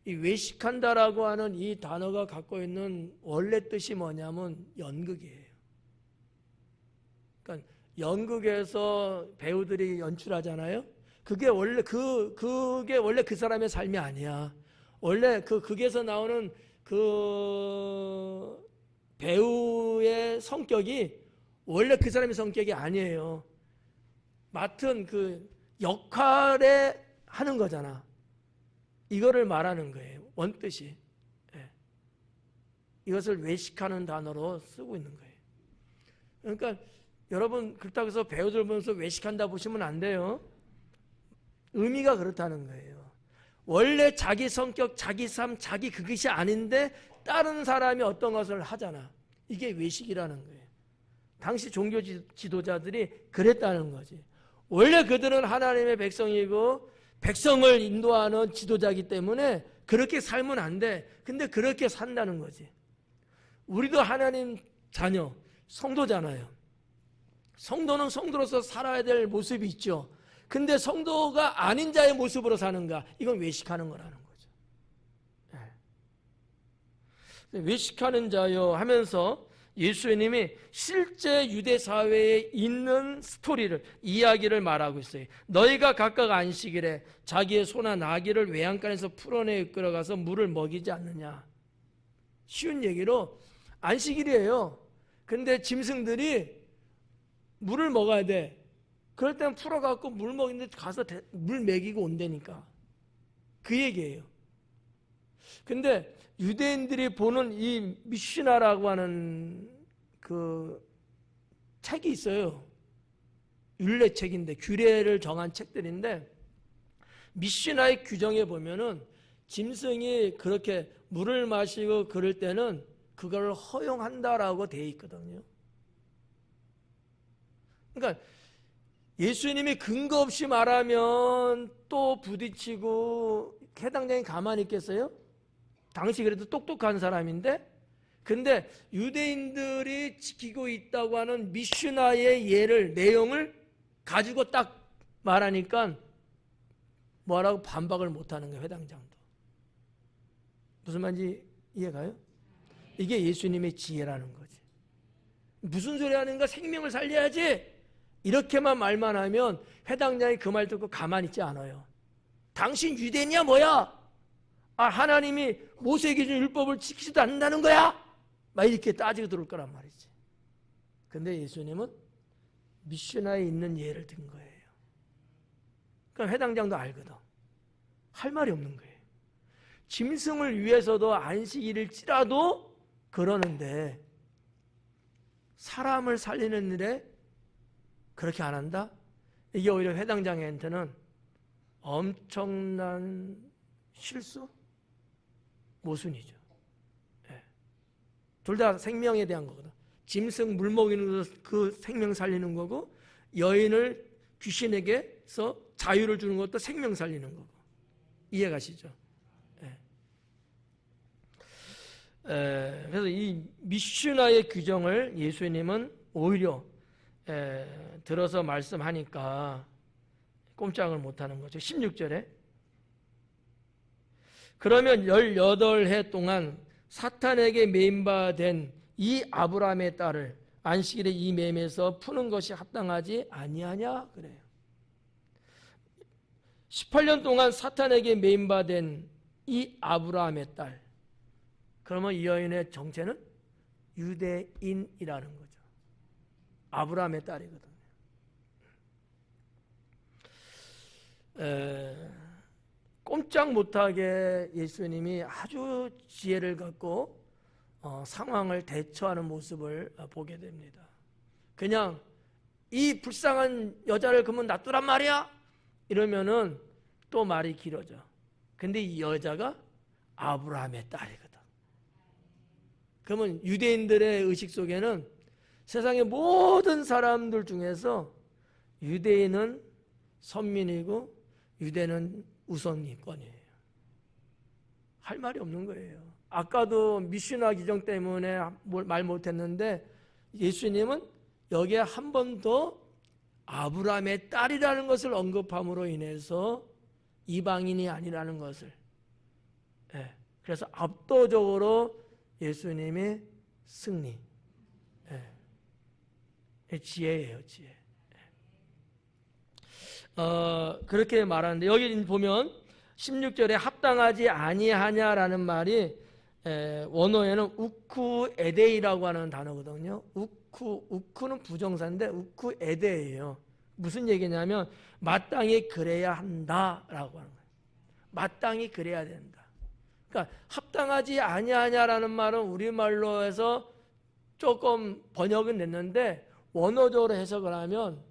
이 외식한다라고 하는 이 단어가 갖고 있는 원래 뜻이 뭐냐면 연극이에요. 그러니까 연극에서 배우들이 연출하잖아요. 그게 원래 그 사람의 삶이 아니야. 원래 그 극에서 나오는 그 배우의 성격이 원래 그 사람의 성격이 아니에요. 맡은 그 역할에 하는 거잖아. 이거를 말하는 거예요. 원뜻이. 예. 이것을 외식하는 단어로 쓰고 있는 거예요. 그러니까 여러분 그렇다고 해서 배우들 보면서 외식한다 보시면 안 돼요. 의미가 그렇다는 거예요. 원래 자기 성격, 자기 삶, 자기 그것이 아닌데 다른 사람이 어떤 것을 하잖아. 이게 외식이라는 거예요. 당시 종교 지도자들이 그랬다는 거지. 원래 그들은 하나님의 백성이고 백성을 인도하는 지도자이기 때문에 그렇게 살면 안 돼. 근데 그렇게 산다는 거지. 우리도 하나님 자녀, 성도잖아요. 성도는 성도로서 살아야 될 모습이 있죠. 근데 성도가 아닌 자의 모습으로 사는가? 이건 외식하는 거라는 거죠. 외식하는 자여 하면서 예수님이 실제 유대 사회에 있는 스토리를, 이야기를 말하고 있어요. 너희가 각각 안식일에 자기의 소나 나귀를 외양간에서 풀어내 이끌어가서 물을 먹이지 않느냐. 쉬운 얘기로 안식일이에요. 근데 짐승들이 물을 먹어야 돼. 그럴 땐 풀어갖고 물 먹이는데 가서 물 먹이고 온다니까. 그 얘기예요. 근데 유대인들이 보는 이 미슈나라고 하는 그 책이 있어요. 율례책인데, 규례를 정한 책들인데, 미슈나의 규정에 보면은 짐승이 그렇게 물을 마시고 그럴 때는 그걸 허용한다라고 되어 있거든요. 그러니까 예수님이 근거 없이 말하면 또 부딪히고 해당자인 가만히 있겠어요? 당시 그래도 똑똑한 사람인데, 근데 유대인들이 지키고 있다고 하는 미슈나의 예를, 내용을 가지고 딱 말하니까 뭐라고 반박을 못하는 거예요. 회당장도. 무슨 말인지 이해가요? 이게 예수님의 지혜라는 거지. 무슨 소리 하는가? 생명을 살려야지. 이렇게만 말만 하면 회당장이 그 말 듣고 가만히 있지 않아요. 당신 유대인이야 뭐야? 아, 하나님이 모세 기준 율법을 지키지도 않는다는 거야? 막 이렇게 따지고 들어올 거란 말이지. 근데 예수님은 미슈나에 있는 예를 든 거예요. 그럼 회당장도 알거든. 할 말이 없는 거예요. 짐승을 위해서도 안식일일지라도 그러는데 사람을 살리는 일에 그렇게 안 한다? 이게 오히려 회당장한테는 엄청난 실수? 모순이죠. 예. 둘 다 생명에 대한 거거든. 짐승 물 먹이는 것도 그 생명 살리는 거고, 여인을 귀신에게서 자유를 주는 것도 생명 살리는 거고. 이해가시죠? 예. 그래서 이 미슈나의 규정을 예수님은 오히려 들어서 말씀하니까 꼼짝을 못하는 거죠. 16절에 그러면 18해 동안 사탄에게 매임받은 이 아브라함의 딸을 안식일에 이 매임에서 푸는 것이 합당하지 아니하냐 그래요. 18년 동안 사탄에게 매임받은 이 아브라함의 딸, 그러면 이 여인의 정체는 유대인이라는 거죠. 아브라함의 딸이거든요. 꼼짝 못하게 예수님이 아주 지혜를 갖고 상황을 대처하는 모습을 보게 됩니다. 그냥 이 불쌍한 여자를 그러면 놔두란 말이야? 이러면은 또 말이 길어져. 근데 이 여자가 아브라함의 딸이거든. 그러면 유대인들의 의식 속에는 세상의 모든 사람들 중에서 유대인은 선민이고 유대는 우선권이에요. 할 말이 없는 거예요. 아까도 미슈나 기정 때문에 말 못했는데 예수님은 여기에 한 번 더 아브라함의 딸이라는 것을 언급함으로 인해서 이방인이 아니라는 것을, 그래서 압도적으로 예수님이 승리. 지혜예요, 지혜. 그렇게 말하는데 여기 보면 16절에 합당하지 아니하냐라는 말이 원어에는 우쿠 에데이라고 하는 단어거든요. 우쿠는 부정사인데 우쿠 에데예요. 무슨 얘기냐면 마땅히 그래야 한다라고 하는 거예요. 마땅히 그래야 된다. 그러니까 합당하지 아니하냐라는 말은 우리말로 해서 조금 번역은 냈는데 원어적으로 해석을 하면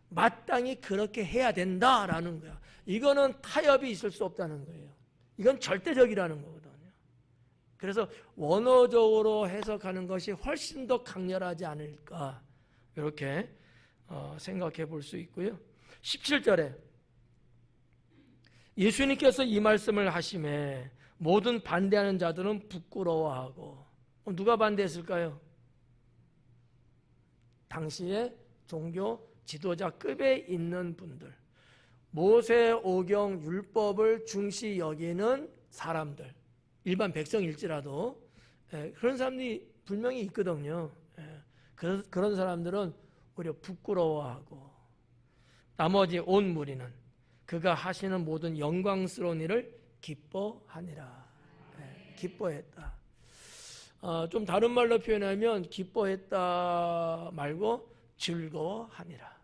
마땅히 그렇게 해야 된다라는 거야. 이거는 타협이 있을 수 없다는 거예요. 이건 절대적이라는 거거든요. 그래서 원어적으로 해석하는 것이 훨씬 더 강렬하지 않을까 이렇게 생각해 볼 수 있고요. 17절에 예수님께서 이 말씀을 하심에 모든 반대하는 자들은 부끄러워하고, 누가 반대했을까요? 당시에 종교 지도자급에 있는 분들, 모세오경 율법을 중시 여기는 사람들, 일반 백성일지라도 그런 사람들이 분명히 있거든요. 그런 사람들은 오히려 부끄러워하고, 나머지 온 무리는 그가 하시는 모든 영광스러운 일을 기뻐하니라. 기뻐했다. 좀 다른 말로 표현하면 기뻐했다 말고 즐거워하니라.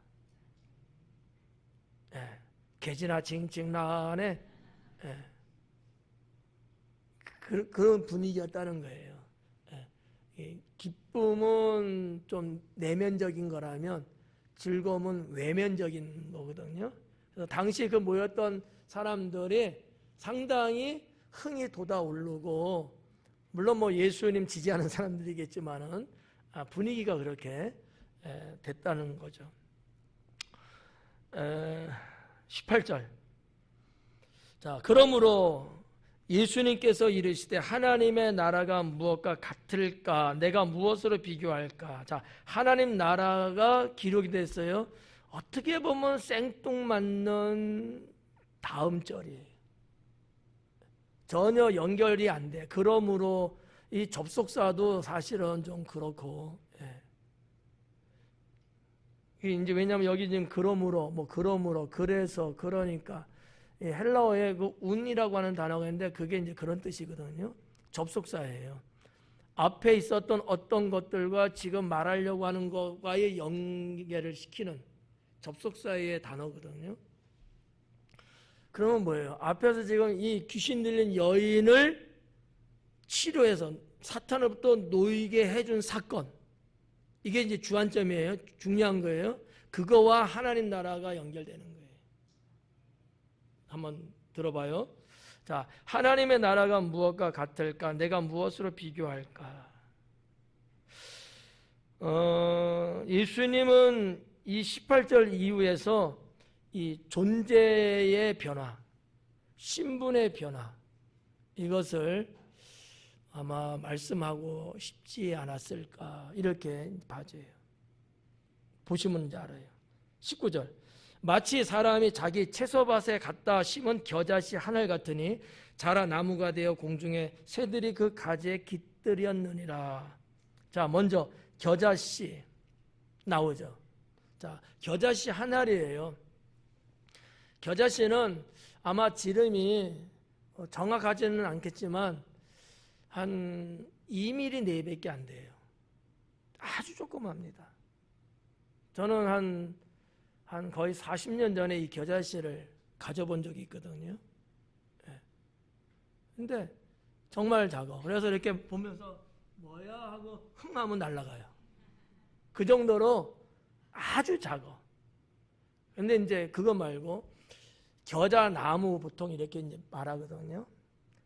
개지나 징징란에 그런 분위기였다는 거예요. 기쁨은 좀 내면적인 거라면 즐거움은 외면적인 거거든요. 그래서 당시 그 모였던 사람들이 상당히 흥이 돋아오르고, 물론 뭐 예수님 지지하는 사람들이겠지만은 분위기가 그렇게 됐다는 거죠. 18절. 자, 그러므로 예수님께서 이르시되 하나님의 나라가 무엇과 같을까? 내가 무엇으로 비교할까? 자, 하나님 나라가 기록이 됐어요. 어떻게 보면 생뚱맞는 다음 절이에요. 전혀 연결이 안 돼. 그러므로 이 접속사도 사실은 좀 그렇고, 이제 왜냐하면 여기 지금 그러므로, 그래서, 그러니까 헬라어에 그 운이라고 하는 단어가 있는데 그게 이제 그런 뜻이거든요. 접속사예요. 앞에 있었던 어떤 것들과 지금 말하려고 하는 것과의 연결을 시키는 접속사의 단어거든요. 그러면 뭐예요? 앞에서 지금 이 귀신 들린 여인을 치료해서 사탄으로부터 놓이게 해준 사건, 이게 이제 주안점이에요. 중요한 거예요. 그거와 하나님 나라가 연결되는 거예요. 한번 들어봐요. 자, 하나님의 나라가 무엇과 같을까? 내가 무엇으로 비교할까? 예수님은 이 18절 이후에서 이 존재의 변화, 신분의 변화, 이것을 아마 말씀하고 싶지 않았을까 이렇게 봐져요. 보시면 이제 알아요. 19절. 마치 사람이 자기 채소밭에 갖다 심은 겨자씨 하늘 같으니 자라 나무가 되어 공중에 새들이 그 가지에 깃들였느니라. 자, 먼저 겨자씨 나오죠. 자, 겨자씨 하늘이에요. 겨자씨는 아마 지름이 정확하지는 않겠지만 한 2mm 내외밖에 안 돼요. 아주 조그맣니다. 저는 한 거의 40년 전에 이 겨자씨를 가져본 적이 있거든요. 근데 정말 작아. 그래서 이렇게 보면서 뭐야 하고 흥 하면 날아가요. 그 정도로 아주 작아. 근데 이제 그거 말고 겨자나무 보통 이렇게 이제 말하거든요.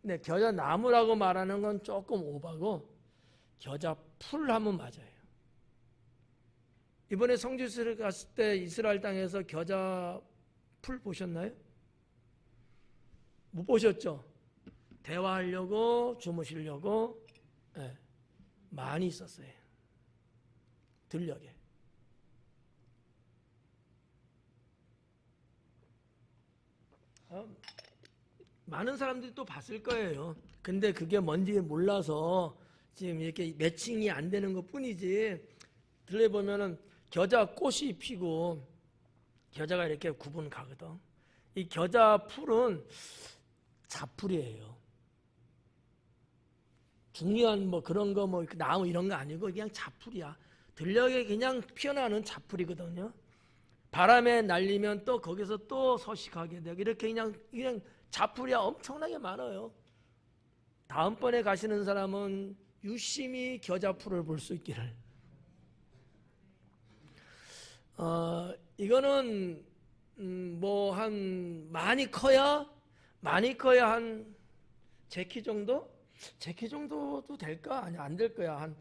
근데 겨자나무라고 말하는 건 조금 오바고 겨자풀 하면 맞아요. 이번에 성지순례 갔을 때 이스라엘 땅에서 겨자풀 보셨나요? 못 보셨죠? 대화하려고 주무시려고 많이 있었어요. 들녘에. 많은 사람들이 또 봤을 거예요. 근데 그게 뭔지 몰라서 지금 이렇게 매칭이 안 되는 것 뿐이지, 들려보면은 겨자 꽃이 피고 겨자가 이렇게 구분 가거든. 이 겨자 풀은 잡풀이에요. 중요한 뭐 그런 거 뭐 나무 이런 거 아니고 그냥 잡풀이야. 들녘에 그냥 피어나는 잡풀이거든요. 바람에 날리면 또 거기서 또 서식하게 되고 이렇게 그냥 잡풀이야 엄청나게 많아요. 다음번에 가시는 사람은 유심히 겨자풀을 볼 수 있기를. 이거는 뭐 한 많이 커야 한 제 키 정도? 제 키 정도도 될까? 아니 안 될 거야.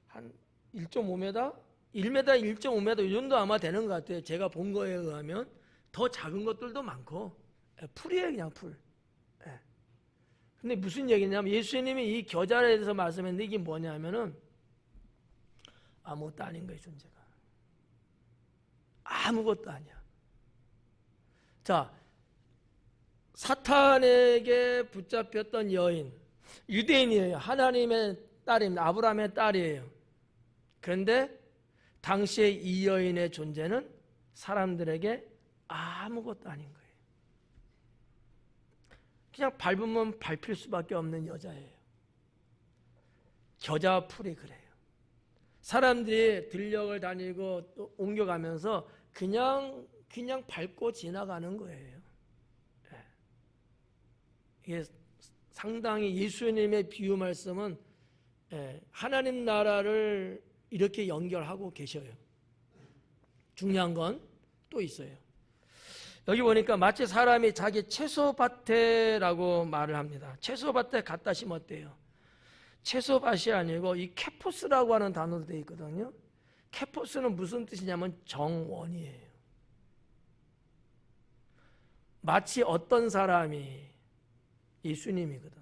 한 1.5m? 1m, 1.5m 이 정도 아마 되는 것 같아요. 제가 본 거에 의하면. 더 작은 것들도 많고 풀이에요, 그냥 풀. 근데 무슨 얘기냐면 예수님이 이 겨자에 대해서 말씀했는데 이게 뭐냐면은 아무것도 아닌 거예요, 존재가. 아무것도 아니야. 자, 사탄에게 붙잡혔던 여인, 유대인이에요. 하나님의 딸입니다. 아브라함의 딸이에요. 그런데 당시에 이 여인의 존재는 사람들에게 아무것도 아닌 거예요. 그냥 밟으면 밟힐 수밖에 없는 여자예요. 겨자풀이 그래요. 사람들이 들녘을 다니고 또 옮겨가면서 그냥 밟고 지나가는 거예요. 이게 상당히 예수님의 비유 말씀은 하나님 나라를 이렇게 연결하고 계셔요. 중요한 건 또 있어요. 여기 보니까 마치 사람이 자기 채소밭에라고 말을 합니다. 채소밭에 갖다 심었대요. 채소밭이 아니고 이 케포스라고 하는 단어도 되어 있거든요. 케포스는 무슨 뜻이냐면 정원이에요. 마치 어떤 사람이 예수님이거든요.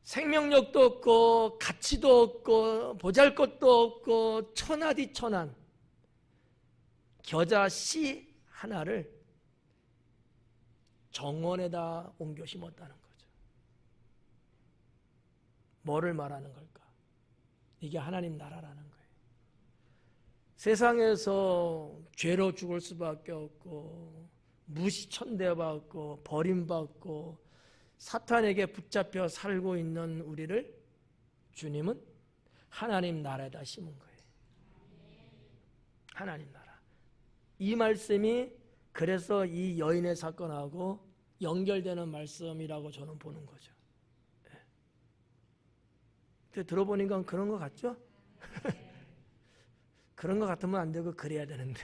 생명력도 없고 가치도 없고 보잘것도 없고 천하디 천한 겨자 씨 하나를 정원에다 옮겨 심었다는 거죠. 뭐를 말하는 걸까? 이게 하나님 나라라는 거예요. 세상에서 죄로 죽을 수밖에 없고 무시천대받고 버림받고 사탄에게 붙잡혀 살고 있는 우리를 주님은 하나님 나라에다 심은 거예요. 하나님 나라. 이 말씀이 그래서 이 여인의 사건하고 연결되는 말씀이라고 저는 보는 거죠. 근데 들어보니까 그런 것 같죠? 그런 것 같으면 안 되고 그래야 되는데.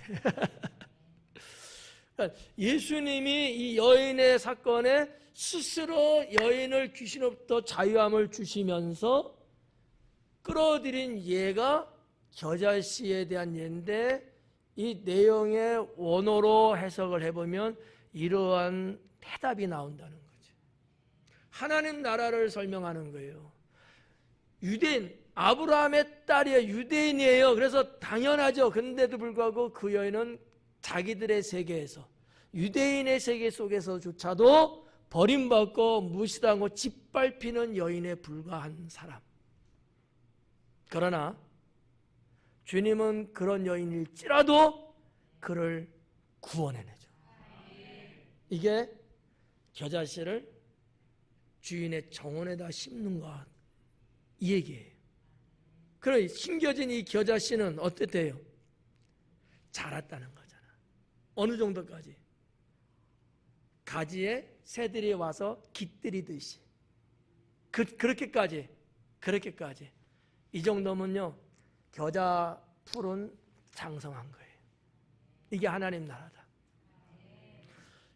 예수님이 이 여인의 사건에 스스로 여인을 귀신으로부터 자유함을 주시면서 끌어들인 예가 겨자씨에 대한 예인데, 이 내용의 원어로 해석을 해보면 이러한 대답이 나온다는 거죠. 하나님 나라를 설명하는 거예요. 유대인, 아브라함의 딸이에요. 유대인이에요. 그래서 당연하죠. 그런데도 불구하고 그 여인은 자기들의 세계에서, 유대인의 세계 속에서조차도 버림받고 무시당하고 짓밟히는 여인에 불과한 사람. 그러나 주님은 그런 여인일지라도 그를 구원해내죠. 이게 겨자씨를 주인의 정원에다 심는 것, 이 얘기예요. 그럼 심겨진 이 겨자씨는 어땠대요? 자랐다는 거잖아. 어느 정도까지? 가지에 새들이 와서 깃들이듯이. 그렇게까지 이 정도면요 겨자 풀은 장성한 거예요. 이게 하나님 나라다.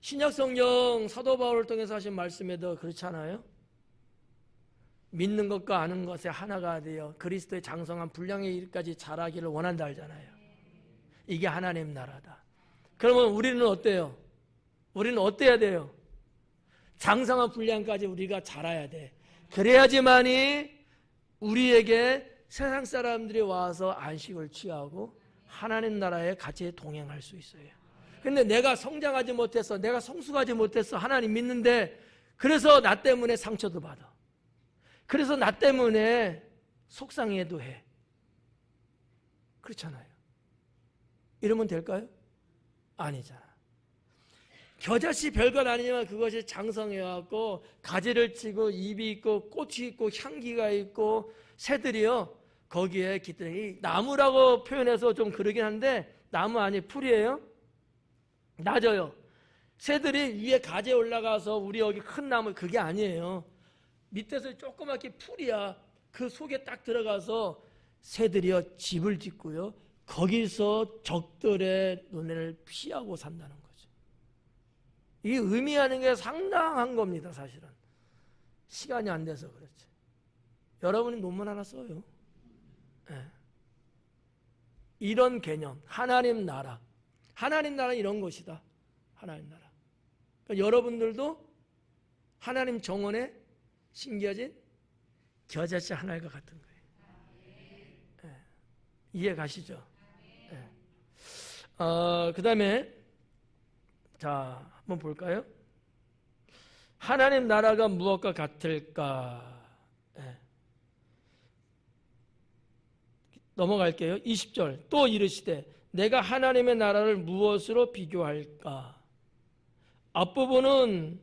신약성경 사도 바울을 통해서 하신 말씀에도 그렇잖아요. 믿는 것과 아는 것에 하나가 되어 그리스도의 장성한 분량에 이르기까지 자라기를 원한다 하잖아요. 이게 하나님 나라다. 그러면 우리는 어때요? 우리는 어때야 돼요? 장성한 분량까지 우리가 자라야 돼. 그래야지만이 우리에게 세상 사람들이 와서 안식을 취하고 하나님 나라에 같이 동행할 수 있어요. 근데 내가 성장하지 못해서, 내가 성숙하지 못해서 하나님 믿는데, 그래서 나 때문에 상처도 받아. 그래서 나 때문에 속상해도 해. 그렇잖아요. 이러면 될까요? 아니잖아. 겨자씨 별것 아니지만 그것이 장성해갖고 가지를 치고 잎이 있고 꽃이 있고 향기가 있고 새들이요 거기에 깃들이 나무라고 표현해서 좀 그러긴 한데 나무 아니 풀이에요. 낮아요. 새들이 위에 가지에 올라가서 우리 여기 큰 나무 그게 아니에요. 밑에서 조그맣게 풀이야. 그 속에 딱 들어가서 새들이요 집을 짓고요 거기서 적들의 눈을 피하고 산다는 거죠. 이 의미하는 게 상당한 겁니다. 사실은 시간이 안 돼서 그렇지. 여러분이 논문 하나 써요. 네. 이런 개념 하나님 나라 이런 것이다. 하나님 나라. 그러니까 여러분들도 하나님 정원에 심겨진 겨자씨 하나일과 같은 거예요. 네. 이해 가시죠? 네. 그 다음에 자 한번 볼까요? 하나님 나라가 무엇과 같을까? 네. 넘어갈게요. 20절 또 이르시되 내가 하나님의 나라를 무엇으로 비교할까? 앞부분은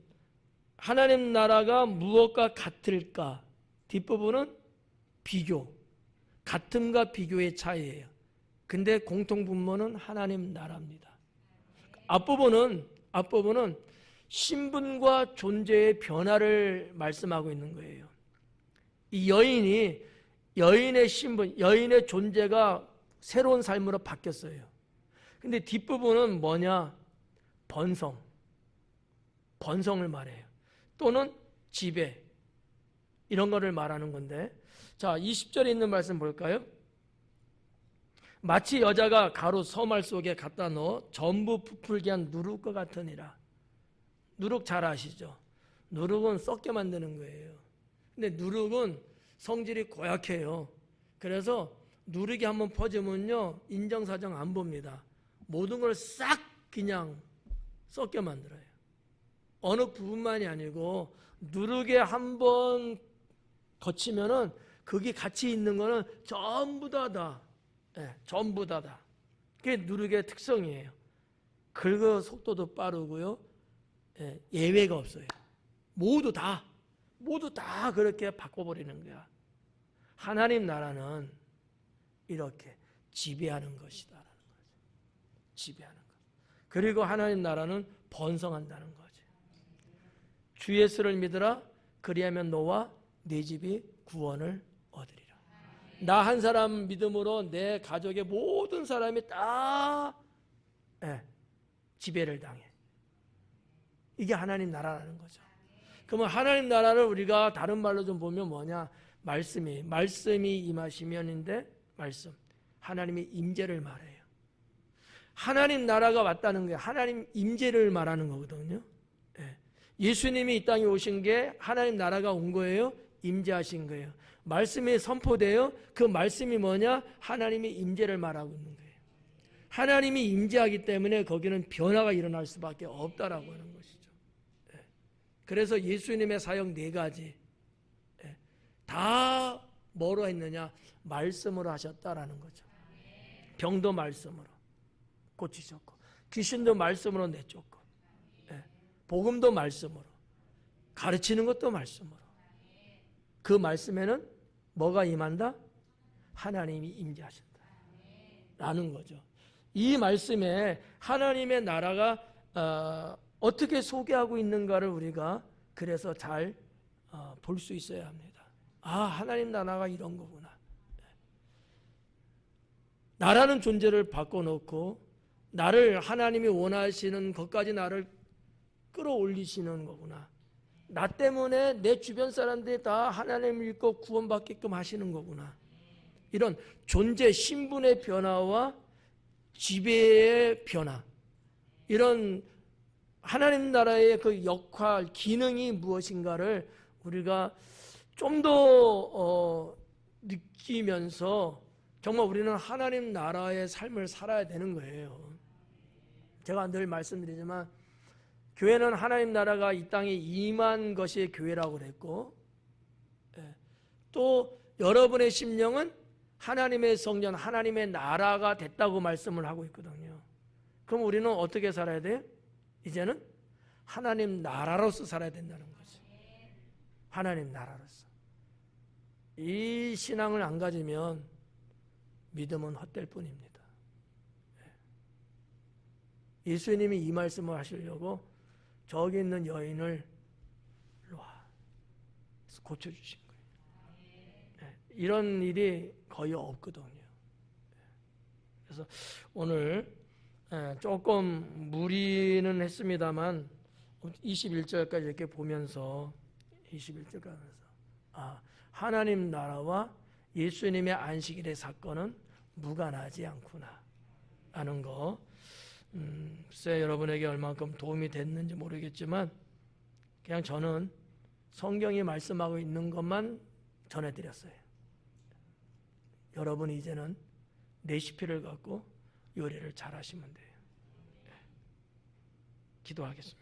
하나님 나라가 무엇과 같을까? 뒷부분은 비교, 같음과 비교의 차이예요. 근데 공통분모는 하나님 나라입니다. 앞부분은 신분과 존재의 변화를 말씀하고 있는 거예요. 이 여인의 신분, 여인의 존재가 새로운 삶으로 바뀌었어요. 근데 뒷부분은 뭐냐? 번성을 말해요. 또는 지배, 이런 거를 말하는 건데, 자 20절에 있는 말씀 볼까요? 마치 여자가 가루 서말 속에 갖다 넣어 전부 부풀게 한 누룩과 같으니라. 누룩 잘 아시죠? 누룩은 썩게 만드는 거예요. 근데 누룩은 성질이 고약해요. 그래서 누룩이 한번 퍼지면요 인정사정 안 봅니다. 모든 걸 싹 그냥 썩게 만들어요. 어느 부분만이 아니고 누룩에 한번 거치면은 거기 같이 있는 거는 전부 다다. 네, 전부 다다. 그게 누룩의 특성이에요. 긁어 속도도 빠르고요. 네, 예외가 없어요. 모두 다 그렇게 바꿔버리는 거야. 하나님 나라는 이렇게 지배하는 것이다라는 거죠. 지배하는 것. 그리고 하나님 나라는 번성한다는 거죠. 주 예수를 믿으라. 그리하면 너와 네 집이 구원을 얻으리라. 나 한 사람 믿음으로 내 가족의 모든 사람이 다 지배를 당해. 이게 하나님 나라라는 거죠. 그러면 하나님 나라를 우리가 다른 말로 좀 보면 뭐냐? 말씀이 임하시면인데 말씀. 하나님의 임재를 말해요. 하나님 나라가 왔다는 게 하나님 임재를 말하는 거거든요. 예수님이 이 땅에 오신 게 하나님 나라가 온 거예요? 임재하신 거예요. 말씀이 선포돼요. 그 말씀이 뭐냐? 하나님의 임재를 말하고 있는 거예요. 하나님이 임재하기 때문에 거기는 변화가 일어날 수밖에 없다라고 하는 것이죠. 그래서 예수님의 사역 4가지 다 뭐로 했느냐? 말씀으로 하셨다라는 거죠. 병도 말씀으로 고치셨고 귀신도 말씀으로 내쫓고 복음도 말씀으로 가르치는 것도 말씀으로 그 말씀에는 뭐가 임한다? 하나님이 임재하신다 라는 거죠. 이 말씀에 하나님의 나라가 어떻게 소개하고 있는가를 우리가 그래서 잘 볼 수 있어야 합니다. 하나님 나라가 이런 거구나. 나라는 존재를 바꿔놓고 나를 하나님이 원하시는 것까지 나를 끌어올리시는 거구나. 나 때문에 내 주변 사람들이 다 하나님을 믿고 구원받게끔 하시는 거구나. 이런 존재 신분의 변화와 지배의 변화, 이런 하나님 나라의 그 역할, 기능이 무엇인가를 우리가 좀 더 느끼면서 정말 우리는 하나님 나라의 삶을 살아야 되는 거예요. 제가 늘 말씀드리지만 교회는 하나님 나라가 이 땅에 임한 것이 교회라고 그랬고, 또 여러분의 심령은 하나님의 성전, 하나님의 나라가 됐다고 말씀을 하고 있거든요. 그럼 우리는 어떻게 살아야 돼요? 이제는 하나님 나라로서 살아야 된다는 거죠. 하나님 나라로서. 이 신앙을 안 가지면 믿음은 헛될 뿐입니다. 예수님이 이 말씀을 하시려고 저기 있는 여인을 일로 와 고쳐주신 거예요. 이런 일이 거의 없거든요. 그래서 오늘 조금 무리는 했습니다만 21절까지 이렇게 보면서 21절까지 하나님 나라와 예수님의 안식일의 사건은 무관하지 않구나 하는 거, 글쎄 여러분에게 얼만큼 도움이 됐는지 모르겠지만 그냥 저는 성경이 말씀하고 있는 것만 전해드렸어요. 여러분이 이제는 레시피를 갖고 요리를 잘 하시면 돼요. 기도하겠습니다.